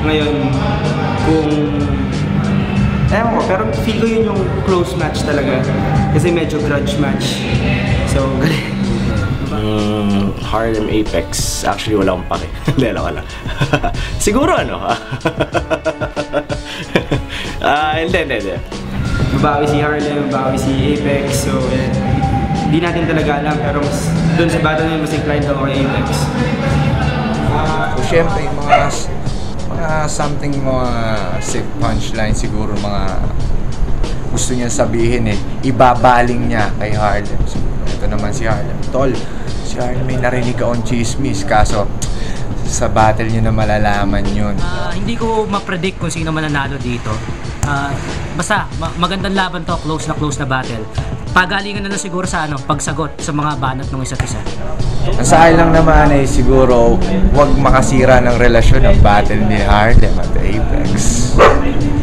Ngayon, kung ewan ko, pero feel ko yun yung close match talaga. Kasi medyo grudge match. So, Harlem Apex, actually wala akong pake. Hindi, lang. Siguro ano? Hindi. babawi si Harlem, babawi si Apex. So, hindi natin talaga alam. Pero mas, doon sa battle na yun, mas inclined ako kay Apex. So, syempre, yung mga something, mga safe punchline siguro, mga gusto niya sabihin ibabaling niya kay Harlem. So, ito naman si Harlem. Tol, si Harlem may narinig akong chismis, kaso sa battle niyo na malalaman yun. Hindi ko ma-predict kung sino mananalo dito. Basta, magandang laban to, close na battle. Pagalingan na lang siguro sa pagsagot sa mga banat ng isa't isa. Ang sa akin lang naman ay siguro huwag makasira ng relasyon ng battle ni Harlem at Apex.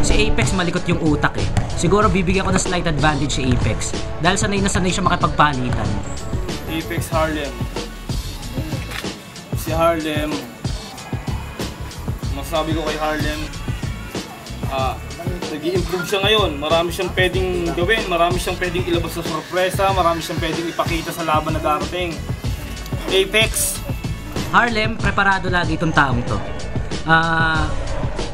Si Apex malikot yung utak Siguro bibigyan ko ng slight advantage si Apex dahil sanay siya makipagpalitan. Apex Harlem. Si Harlem, masabi ko kay Harlem, nag-i-improve siya ngayon. Marami siyang pwedeng gawin, marami siyang pwedeng ilabas sa sorpresa, marami siyang pwedeng ipakita sa laban na darating. Apex! Harlem, preparado lagi itong taong to.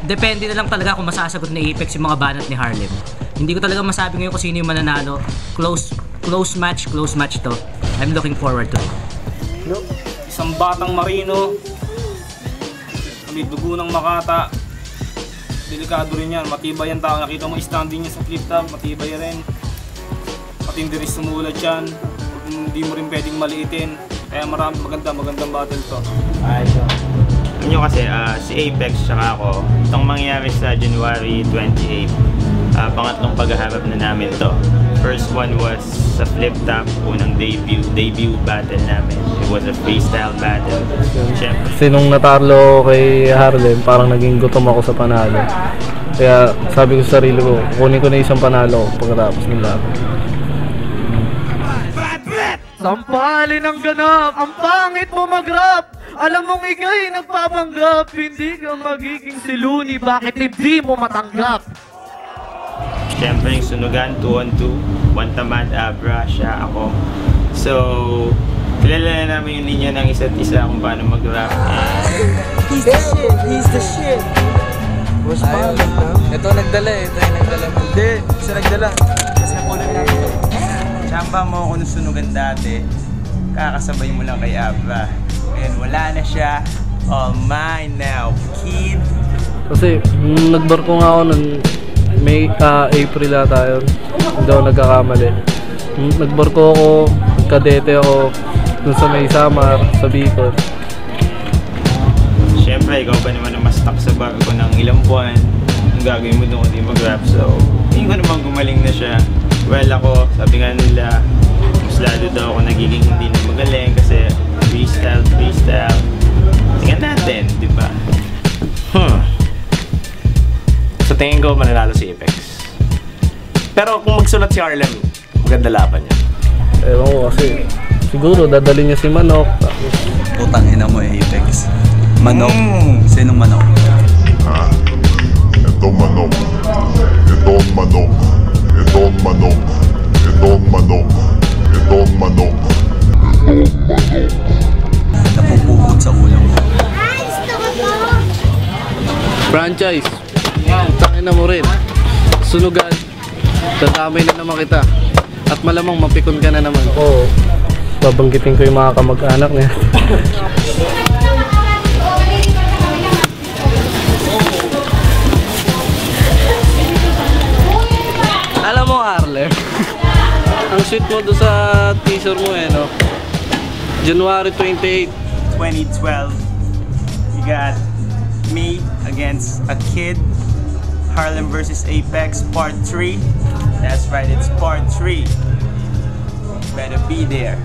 Depende na lang talaga kung masasagot ni Apex yung mga banat ni Harlem. Hindi ko talaga masabi ngayon kung sino yung mananalo. Close match to. I'm looking forward to it. Isang batang marino, may dugo ng Makata. Delikado rin yan, matibay ang tao. Nakita mo standing niya sa flip top, matibay rin. Matindi rin sumulat yan. Hindi mo rin pwedeng maliitin. Kaya magandang battle to. Alam nyo kasi, si Apex tsaka ako, itong mangyayari sa January 28, pangatlong paghaharap na namin to. First one was sa flip top, unang debut battle namin. It was a freestyle battle. Siyempre. Kasi nung natarlo kay Harlem, parang naging gutom ako sa panalo. Kaya sabi ko sa sarili ko, kunin ko na isang panalo pagkatapos ng laban. Sampalin ang ganap, ang pangit mo mag-rap. Alam mong ika'y nagpapanggap, hindi ka magiging si Looney, bakit hindi mo matanggap? Siyempre yung sunugan, 2-on-2, one tamad, Abra, siya, ako. So, kilala na namin yung linya ng isa't isa kung paano mag-rap. He's the shit. Ito nagdala Hindi, isa nagdala. Kasi nakunan namin ito. Tsamba mo ako nung sunugan dati, kakasabay mo lang kay Abra. Ngayon wala na siya, all mine now, kid. Kasi nagbarko nga ako nun, May April ata yun. Hindi ako nagkakamali. Nagbarko ako, kadete ako dun sa may Samar, sa Bicol. Siyempre, ikaw pa naman ang mas stuck sa barko ng ilang buwan. Ang gagawin mo doon kung di mag-rap. So, hindi ko naman gumaling na siya. Well, ako, sabi nga nila, mas lalo daw ako nagiging hindi na magaling kasi freestyle. Tingnan natin, di ba? Sa tingin ko, mananalo si Apex. Pero kung magsulat si Harlem, maganda laban niya. Ewan ko kasi, siguro dadali niya si Manok. Putang ina mo Apex. Manok? Sinong Manok? Ito manok. Itong manok. Itong manok. Itong manok. Itong manok. Napupugot sa ulo mo. Franchise. Tangin na mo rin. Sunugan. Tatamay na naman kita. At malamang mapikon ka na naman. Oo. Babanggitin ko yung mga kamag-anak niya. Alam mo, Harlem, ang sweet mo doon sa teaser mo no? January 28, 2012, you got me against a kid, Harlem versus Apex, part 3. That's right, it's part 3. Better be there.